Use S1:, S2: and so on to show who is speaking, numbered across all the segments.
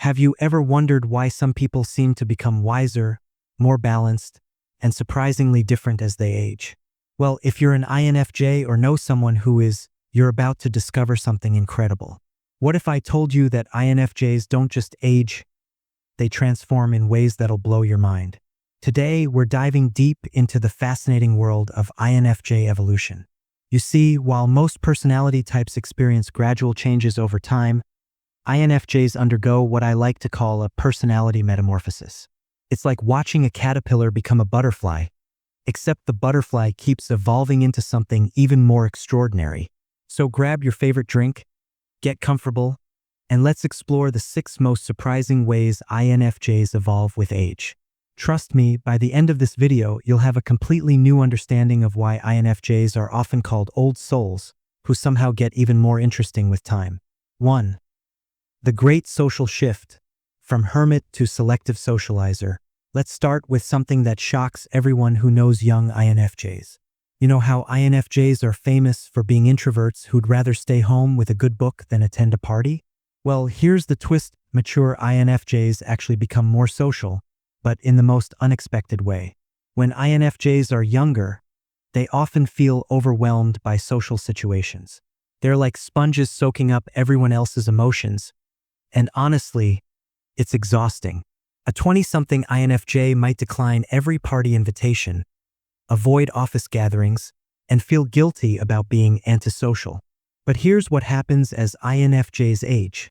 S1: Have you ever wondered why some people seem to become wiser, more balanced, and surprisingly different as they age? Well, if you're an INFJ or know someone who is, you're about to discover something incredible. What if I told you that INFJs don't just age, they transform in ways that'll blow your mind? Today, we're diving deep into the fascinating world of INFJ evolution. You see, while most personality types experience gradual changes over time, INFJs undergo what I like to call a personality metamorphosis. It's like watching a caterpillar become a butterfly, except the butterfly keeps evolving into something even more extraordinary. So grab your favorite drink, get comfortable, and let's explore the 6 most surprising ways INFJs evolve with age. Trust me, by the end of this video, you'll have a completely new understanding of why INFJs are often called old souls, who somehow get even more interesting with time. 1. The Great Social Shift. From hermit to selective socializer. Let's start with something that shocks everyone who knows young INFJs. You know how INFJs are famous for being introverts who'd rather stay home with a good book than attend a party? Well, here's the twist. Mature INFJs actually become more social, but in the most unexpected way. When INFJs are younger, they often feel overwhelmed by social situations. They're like sponges soaking up everyone else's emotions, and honestly, it's exhausting. A 20-something INFJ might decline every party invitation, avoid office gatherings, and feel guilty about being antisocial. But here's what happens as INFJs age.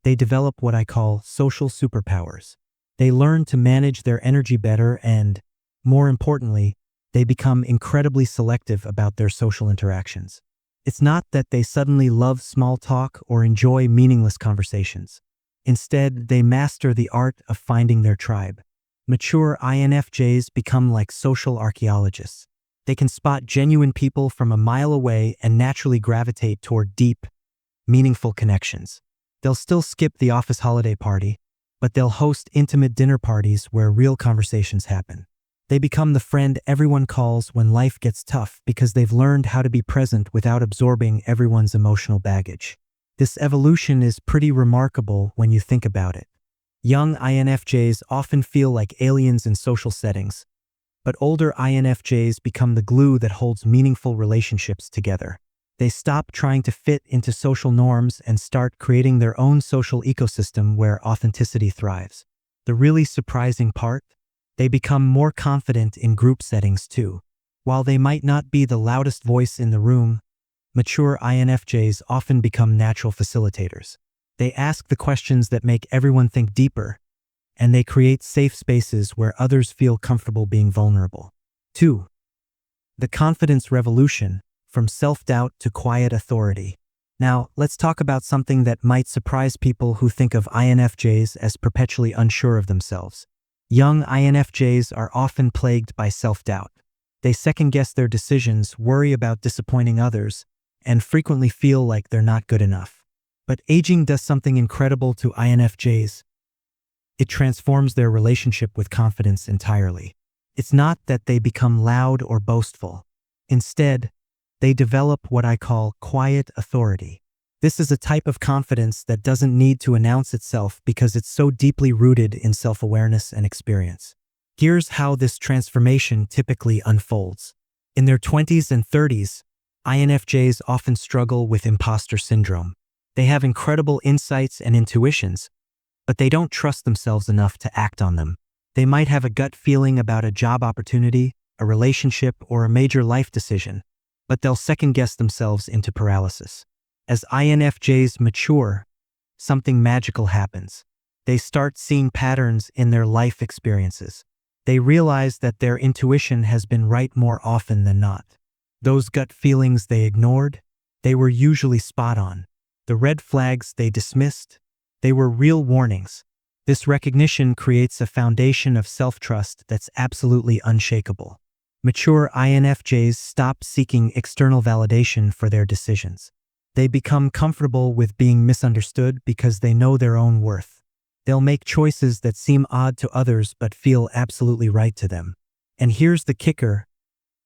S1: They develop what I call social superpowers. They learn to manage their energy better and, more importantly, they become incredibly selective about their social interactions. It's not that they suddenly love small talk or enjoy meaningless conversations. Instead, they master the art of finding their tribe. Mature INFJs become like social archaeologists. They can spot genuine people from a mile away and naturally gravitate toward deep, meaningful connections. They'll still skip the office holiday party, but they'll host intimate dinner parties where real conversations happen. They become the friend everyone calls when life gets tough because they've learned how to be present without absorbing everyone's emotional baggage. This evolution is pretty remarkable when you think about it. Young INFJs often feel like aliens in social settings, but older INFJs become the glue that holds meaningful relationships together. They stop trying to fit into social norms and start creating their own social ecosystem where authenticity thrives. The really surprising part? They become more confident in group settings too. While they might not be the loudest voice in the room, mature INFJs often become natural facilitators. They ask the questions that make everyone think deeper, and they create safe spaces where others feel comfortable being vulnerable. 2. The confidence revolution. From self-doubt to quiet authority. Now, let's talk about something that might surprise people who think of INFJs as perpetually unsure of themselves. Young INFJs are often plagued by self-doubt. They second-guess their decisions, worry about disappointing others, and frequently feel like they're not good enough. But aging does something incredible to INFJs. It transforms their relationship with confidence entirely. It's not that they become loud or boastful. Instead, they develop what I call quiet authority. This is a type of confidence that doesn't need to announce itself because it's so deeply rooted in self-awareness and experience. Here's how this transformation typically unfolds. In their 20s and 30s, INFJs often struggle with imposter syndrome. They have incredible insights and intuitions, but they don't trust themselves enough to act on them. They might have a gut feeling about a job opportunity, a relationship, or a major life decision, but they'll second-guess themselves into paralysis. As INFJs mature, something magical happens. They start seeing patterns in their life experiences. They realize that their intuition has been right more often than not. Those gut feelings they ignored, they were usually spot on. The red flags they dismissed, they were real warnings. This recognition creates a foundation of self-trust that's absolutely unshakable. Mature INFJs stop seeking external validation for their decisions. They become comfortable with being misunderstood because they know their own worth. They'll make choices that seem odd to others but feel absolutely right to them. And here's the kicker: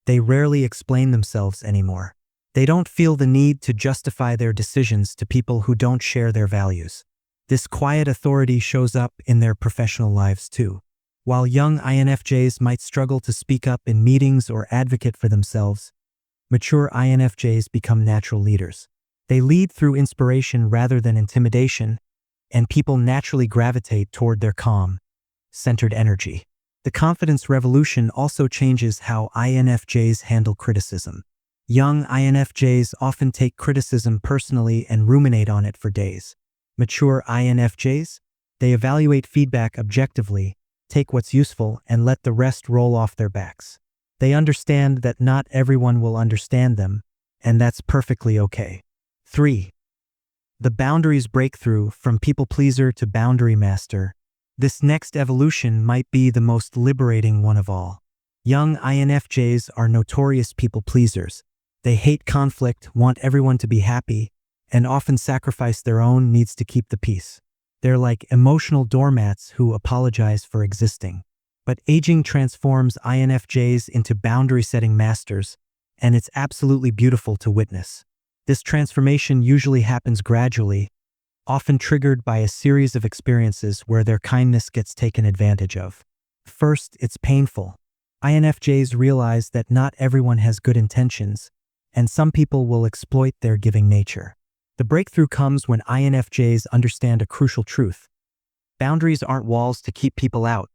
S1: they rarely explain themselves anymore. They don't feel the need to justify their decisions to people who don't share their values. This quiet authority shows up in their professional lives too. While young INFJs might struggle to speak up in meetings or advocate for themselves, mature INFJs become natural leaders. They lead through inspiration rather than intimidation, and people naturally gravitate toward their calm, centered energy. The confidence revolution also changes how INFJs handle criticism. Young INFJs often take criticism personally and ruminate on it for days. Mature INFJs, they evaluate feedback objectively, take what's useful, and let the rest roll off their backs. They understand that not everyone will understand them, and that's perfectly okay. 3. The boundaries breakthrough from people pleaser to boundary master. This next evolution might be the most liberating one of all. Young INFJs are notorious people pleasers. They hate conflict, want everyone to be happy, and often sacrifice their own needs to keep the peace. They're like emotional doormats who apologize for existing. But aging transforms INFJs into boundary-setting masters, and it's absolutely beautiful to witness. This transformation usually happens gradually, often triggered by a series of experiences where their kindness gets taken advantage of. First, it's painful. INFJs realize that not everyone has good intentions, and some people will exploit their giving nature. The breakthrough comes when INFJs understand a crucial truth. Boundaries aren't walls to keep people out.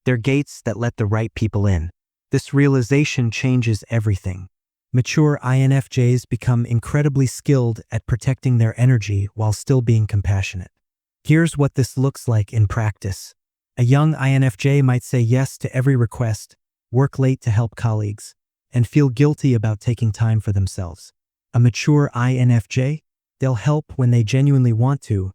S1: They're gates that let the right people in. This realization changes everything. Mature INFJs become incredibly skilled at protecting their energy while still being compassionate. Here's what this looks like in practice. A young INFJ might say yes to every request, work late to help colleagues, and feel guilty about taking time for themselves. A mature INFJ, they'll help when they genuinely want to,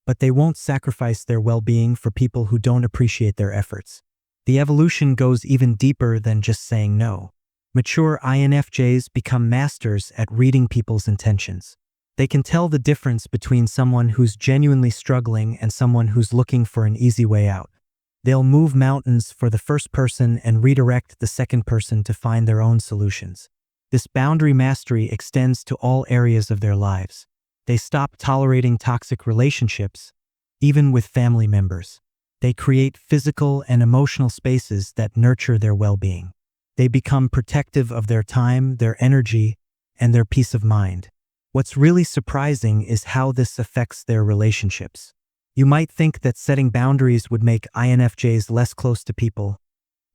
S1: but they won't sacrifice their well-being for people who don't appreciate their efforts. The evolution goes even deeper than just saying no. Mature INFJs become masters at reading people's intentions. They can tell the difference between someone who's genuinely struggling and someone who's looking for an easy way out. They'll move mountains for the first person and redirect the second person to find their own solutions. This boundary mastery extends to all areas of their lives. They stop tolerating toxic relationships, even with family members. They create physical and emotional spaces that nurture their well-being. They become protective of their time, their energy, and their peace of mind. What's really surprising is how this affects their relationships. You might think that setting boundaries would make INFJs less close to people,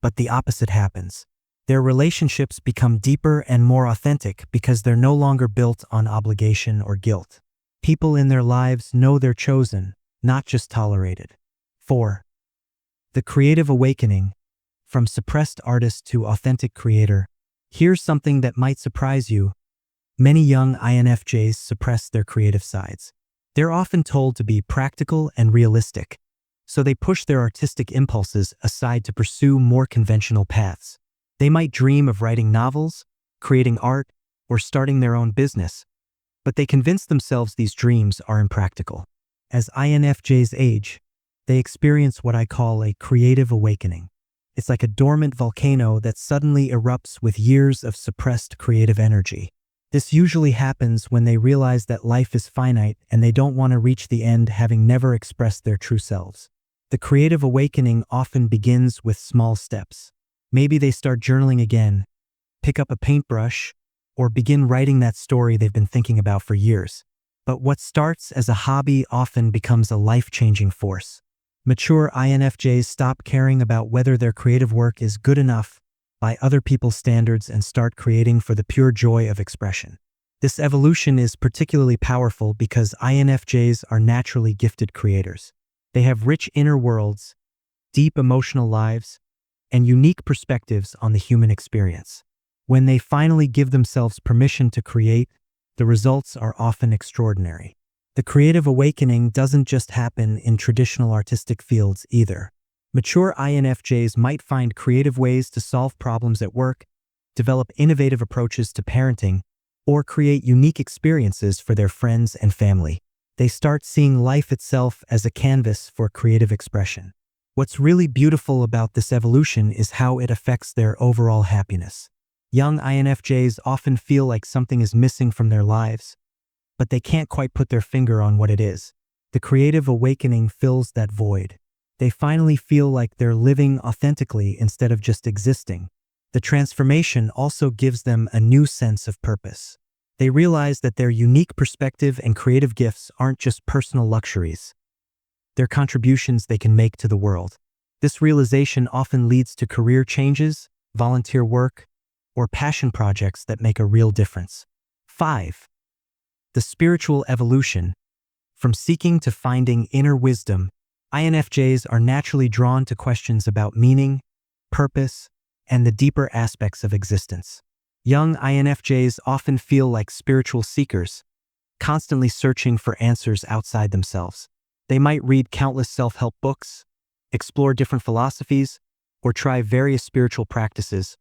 S1: but the opposite happens. Their relationships become deeper and more authentic because they're no longer built on obligation or guilt. People in their lives know they're chosen, not just tolerated. 4. The creative awakening. From suppressed artist to authentic creator. Here's something that might surprise you. Many young INFJs suppress their creative sides. They're often told to be practical and realistic, so they push their artistic impulses aside to pursue more conventional paths. They might dream of writing novels, creating art, or starting their own business, but they convince themselves these dreams are impractical. As INFJs age, they experience what I call a creative awakening. It's like a dormant volcano that suddenly erupts with years of suppressed creative energy. This usually happens when they realize that life is finite and they don't want to reach the end having never expressed their true selves. The creative awakening often begins with small steps. Maybe they start journaling again, pick up a paintbrush, or begin writing that story they've been thinking about for years. But what starts as a hobby often becomes a life-changing force. Mature INFJs stop caring about whether their creative work is good enough by other people's standards and start creating for the pure joy of expression. This evolution is particularly powerful because INFJs are naturally gifted creators. They have rich inner worlds, deep emotional lives, and unique perspectives on the human experience. When they finally give themselves permission to create, the results are often extraordinary. The creative awakening doesn't just happen in traditional artistic fields either. Mature INFJs might find creative ways to solve problems at work, develop innovative approaches to parenting, or create unique experiences for their friends and family. They start seeing life itself as a canvas for creative expression. What's really beautiful about this evolution is how it affects their overall happiness. Young INFJs often feel like something is missing from their lives, but they can't quite put their finger on what it is. The creative awakening fills that void. They finally feel like they're living authentically instead of just existing. The transformation also gives them a new sense of purpose. They realize that their unique perspective and creative gifts aren't just personal luxuries. They're contributions they can make to the world. This realization often leads to career changes, volunteer work, or passion projects that make a real difference. 5. The spiritual evolution. From seeking to finding inner wisdom, INFJs are naturally drawn to questions about meaning, purpose, and the deeper aspects of existence. Young INFJs often feel like spiritual seekers, constantly searching for answers outside themselves. They might read countless self-help books, explore different philosophies, or try various spiritual practices,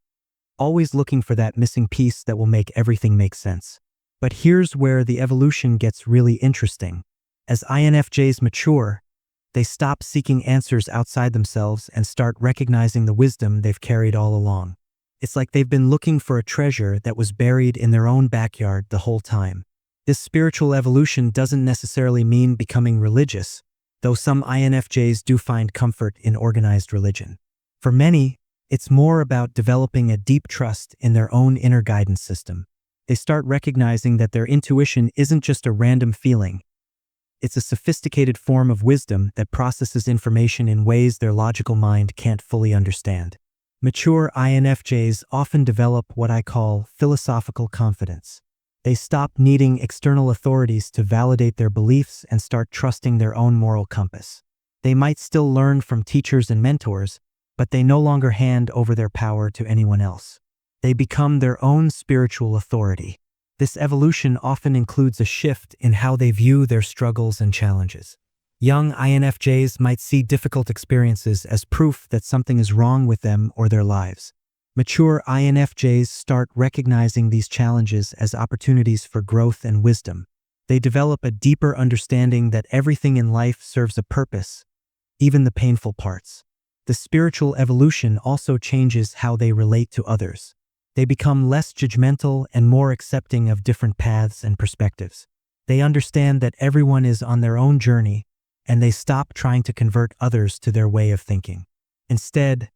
S1: always looking for that missing piece that will make everything make sense. But here's where the evolution gets really interesting. As INFJs mature, they stop seeking answers outside themselves and start recognizing the wisdom they've carried all along. It's like they've been looking for a treasure that was buried in their own backyard the whole time. This spiritual evolution doesn't necessarily mean becoming religious, though some INFJs do find comfort in organized religion. For many, it's more about developing a deep trust in their own inner guidance system. They start recognizing that their intuition isn't just a random feeling. It's a sophisticated form of wisdom that processes information in ways their logical mind can't fully understand. Mature INFJs often develop what I call philosophical confidence. They stop needing external authorities to validate their beliefs and start trusting their own moral compass. They might still learn from teachers and mentors, but they no longer hand over their power to anyone else. They become their own spiritual authority. This evolution often includes a shift in how they view their struggles and challenges. Young INFJs might see difficult experiences as proof that something is wrong with them or their lives. Mature INFJs start recognizing these challenges as opportunities for growth and wisdom. They develop a deeper understanding that everything in life serves a purpose, even the painful parts. The spiritual evolution also changes how they relate to others. They become less judgmental and more accepting of different paths and perspectives. They understand that everyone is on their own journey, and they stop trying to convert others to their way of thinking. Instead,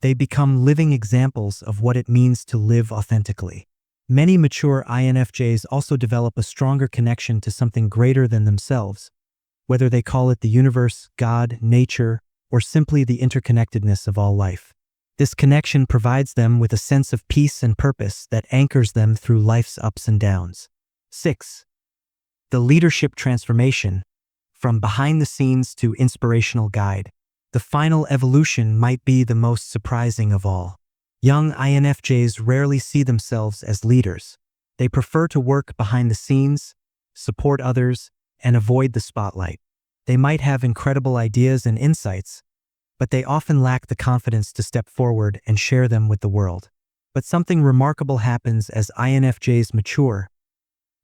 S1: they become living examples of what it means to live authentically. Many mature INFJs also develop a stronger connection to something greater than themselves, whether they call it the universe, God, nature, or simply the interconnectedness of all life. This connection provides them with a sense of peace and purpose that anchors them through life's ups and downs. 6. The leadership transformation. From behind the scenes to inspirational guide. The final evolution might be the most surprising of all. Young INFJs rarely see themselves as leaders. They prefer to work behind the scenes, support others, and avoid the spotlight. They might have incredible ideas and insights, but they often lack the confidence to step forward and share them with the world. But something remarkable happens as INFJs mature.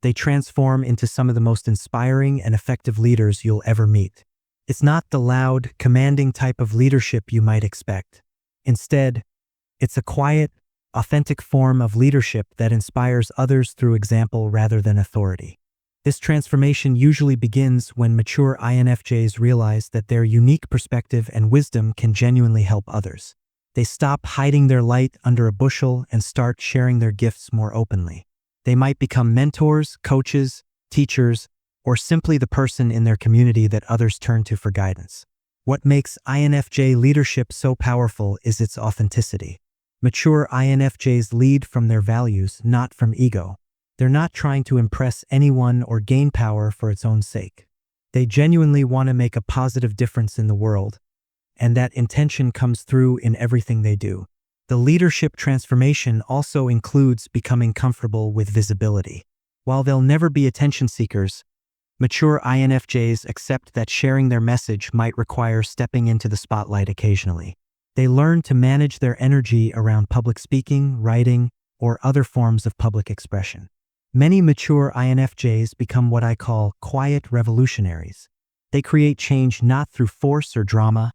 S1: They transform into some of the most inspiring and effective leaders you'll ever meet. It's not the loud, commanding type of leadership you might expect. Instead, it's a quiet, authentic form of leadership that inspires others through example rather than authority. This transformation usually begins when mature INFJs realize that their unique perspective and wisdom can genuinely help others. They stop hiding their light under a bushel and start sharing their gifts more openly. They might become mentors, coaches, teachers, or simply the person in their community that others turn to for guidance. What makes INFJ leadership so powerful is its authenticity. Mature INFJs lead from their values, not from ego. They're not trying to impress anyone or gain power for its own sake. They genuinely want to make a positive difference in the world, and that intention comes through in everything they do. The leadership transformation also includes becoming comfortable with visibility. While they'll never be attention seekers, mature INFJs accept that sharing their message might require stepping into the spotlight occasionally. They learn to manage their energy around public speaking, writing, or other forms of public expression. Many mature INFJs become what I call quiet revolutionaries. They create change not through force or drama,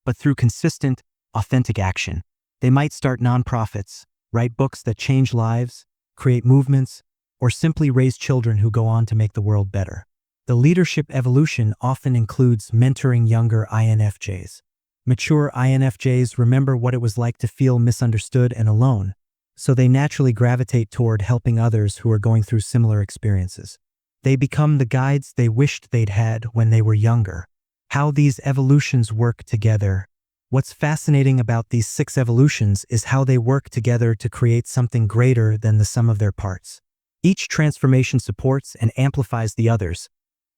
S1: but through consistent, authentic action. They might start nonprofits, write books that change lives, create movements, or simply raise children who go on to make the world better. The leadership evolution often includes mentoring younger INFJs. Mature INFJs remember what it was like to feel misunderstood and alone, so they naturally gravitate toward helping others who are going through similar experiences. They become the guides they wished they'd had when they were younger. How these evolutions work together. What's fascinating about these 6 evolutions is how they work together to create something greater than the sum of their parts. Each transformation supports and amplifies the others,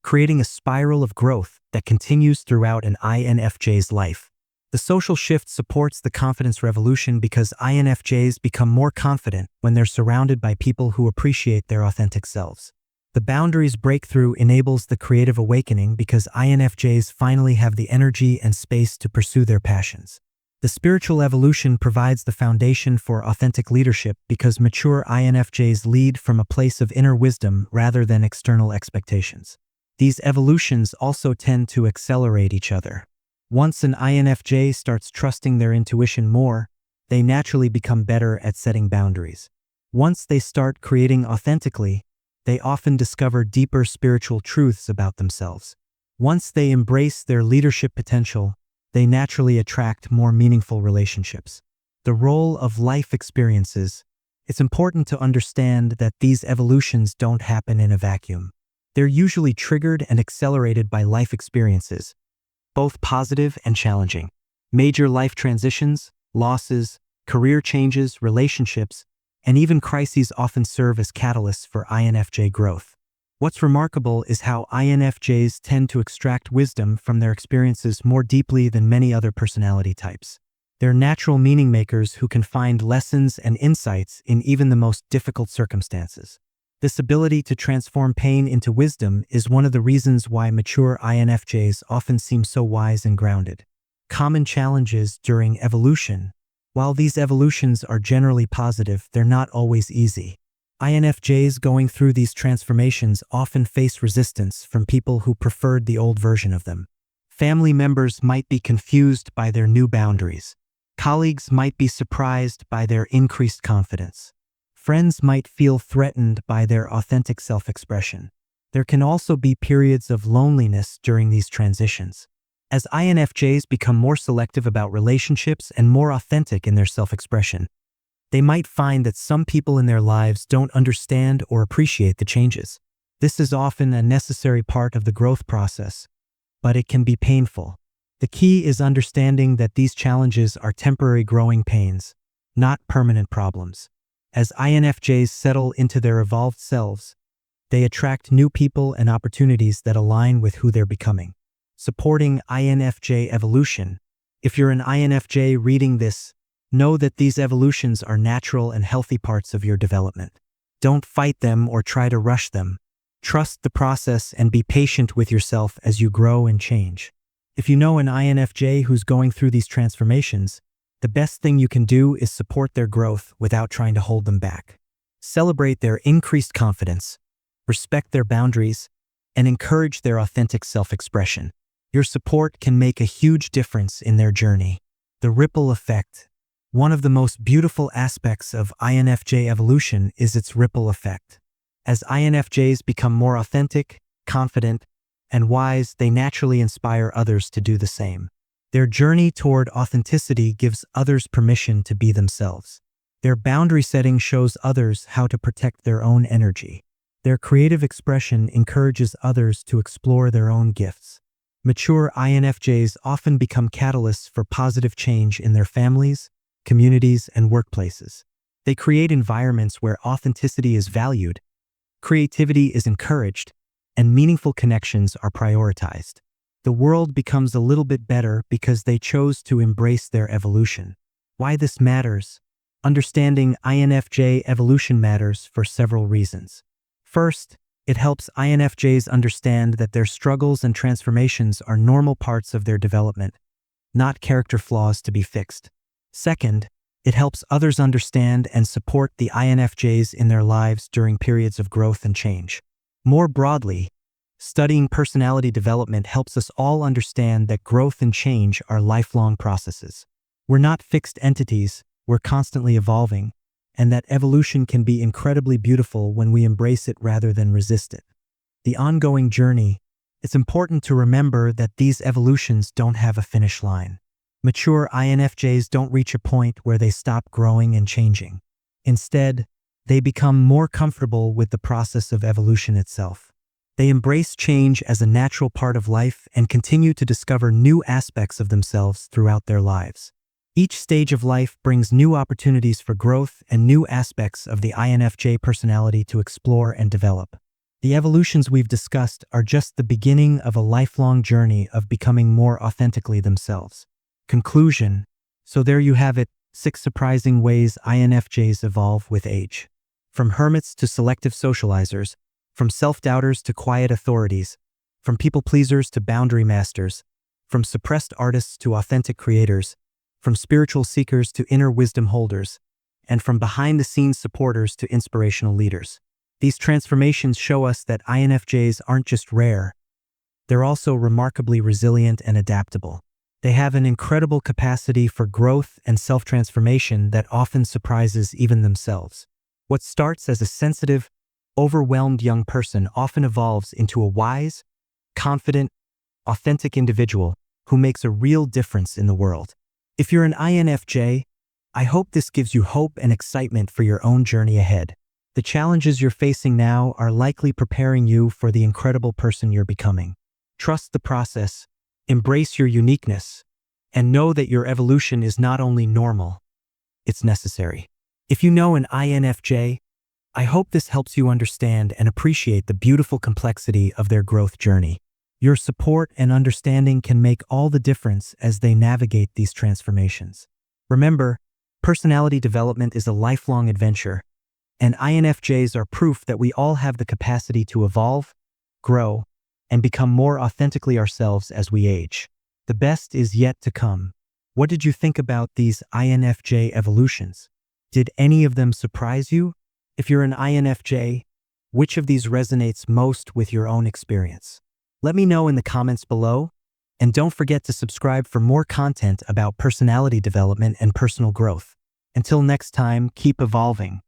S1: creating a spiral of growth that continues throughout an INFJ's life. The social shift supports the confidence revolution because INFJs become more confident when they're surrounded by people who appreciate their authentic selves. The boundaries breakthrough enables the creative awakening because INFJs finally have the energy and space to pursue their passions. The spiritual evolution provides the foundation for authentic leadership because mature INFJs lead from a place of inner wisdom rather than external expectations. These evolutions also tend to accelerate each other. Once an INFJ starts trusting their intuition more, they naturally become better at setting boundaries. Once they start creating authentically, they often discover deeper spiritual truths about themselves. Once they embrace their leadership potential, they naturally attract more meaningful relationships. The role of life experiences. It's important to understand that these evolutions don't happen in a vacuum. They're usually triggered and accelerated by life experiences, both positive and challenging. Major life transitions, losses, career changes, relationships, and even crises often serve as catalysts for INFJ growth. What's remarkable is how INFJs tend to extract wisdom from their experiences more deeply than many other personality types. They're natural meaning makers who can find lessons and insights in even the most difficult circumstances. This ability to transform pain into wisdom is one of the reasons why mature INFJs often seem so wise and grounded. Common challenges during evolution. While these evolutions are generally positive, they're not always easy. INFJs going through these transformations often face resistance from people who preferred the old version of them. Family members might be confused by their new boundaries. Colleagues might be surprised by their increased confidence. Friends might feel threatened by their authentic self-expression. There can also be periods of loneliness during these transitions. As INFJs become more selective about relationships and more authentic in their self-expression, they might find that some people in their lives don't understand or appreciate the changes. This is often a necessary part of the growth process, but it can be painful. The key is understanding that these challenges are temporary growing pains, not permanent problems. As INFJs settle into their evolved selves, they attract new people and opportunities that align with who they're becoming. Supporting INFJ evolution. If you're an INFJ reading this, know that these evolutions are natural and healthy parts of your development. Don't fight them or try to rush them. Trust the process and be patient with yourself as you grow and change. If you know an INFJ who's going through these transformations, the best thing you can do is support their growth without trying to hold them back. Celebrate their increased confidence, respect their boundaries, and encourage their authentic self-expression. Your support can make a huge difference in their journey. The ripple effect. One of the most beautiful aspects of INFJ evolution is its ripple effect. As INFJs become more authentic, confident, and wise, they naturally inspire others to do the same. Their journey toward authenticity gives others permission to be themselves. Their boundary setting shows others how to protect their own energy. Their creative expression encourages others to explore their own gifts. Mature INFJs often become catalysts for positive change in their families, communities, and workplaces. They create environments where authenticity is valued, creativity is encouraged, and meaningful connections are prioritized. The world becomes a little bit better because they chose to embrace their evolution. Why this matters? Understanding INFJ evolution matters for several reasons. First, it helps INFJs understand that their struggles and transformations are normal parts of their development, not character flaws to be fixed. Second, it helps others understand and support the INFJs in their lives during periods of growth and change. More broadly, studying personality development helps us all understand that growth and change are lifelong processes. We're not fixed entities, we're constantly evolving, and that evolution can be incredibly beautiful when we embrace it rather than resist it. The ongoing journey. It's important to remember that these evolutions don't have a finish line. Mature INFJs don't reach a point where they stop growing and changing. Instead, they become more comfortable with the process of evolution itself. They embrace change as a natural part of life and continue to discover new aspects of themselves throughout their lives. Each stage of life brings new opportunities for growth and new aspects of the INFJ personality to explore and develop. The evolutions we've discussed are just the beginning of a lifelong journey of becoming more authentically themselves. Conclusion. So there you have it, 6 surprising ways INFJs evolve with age. From hermits to selective socializers, from self-doubters to quiet authorities, from people-pleasers to boundary masters, from suppressed artists to authentic creators, from spiritual seekers to inner wisdom holders, and from behind-the-scenes supporters to inspirational leaders. These transformations show us that INFJs aren't just rare, they're also remarkably resilient and adaptable. They have an incredible capacity for growth and self-transformation that often surprises even themselves. What starts as a sensitive, overwhelmed young person often evolves into a wise, confident, authentic individual who makes a real difference in the world. If you're an INFJ, I hope this gives you hope and excitement for your own journey ahead. The challenges you're facing now are likely preparing you for the incredible person you're becoming. Trust the process, embrace your uniqueness, and know that your evolution is not only normal, it's necessary. If you know an INFJ, I hope this helps you understand and appreciate the beautiful complexity of their growth journey. Your support and understanding can make all the difference as they navigate these transformations. Remember, personality development is a lifelong adventure, and INFJs are proof that we all have the capacity to evolve, grow, and become more authentically ourselves as we age. The best is yet to come. What did you think about these INFJ evolutions? Did any of them surprise you? If you're an INFJ, which of these resonates most with your own experience? Let me know in the comments below, and don't forget to subscribe for more content about personality development and personal growth. Until next time, keep evolving.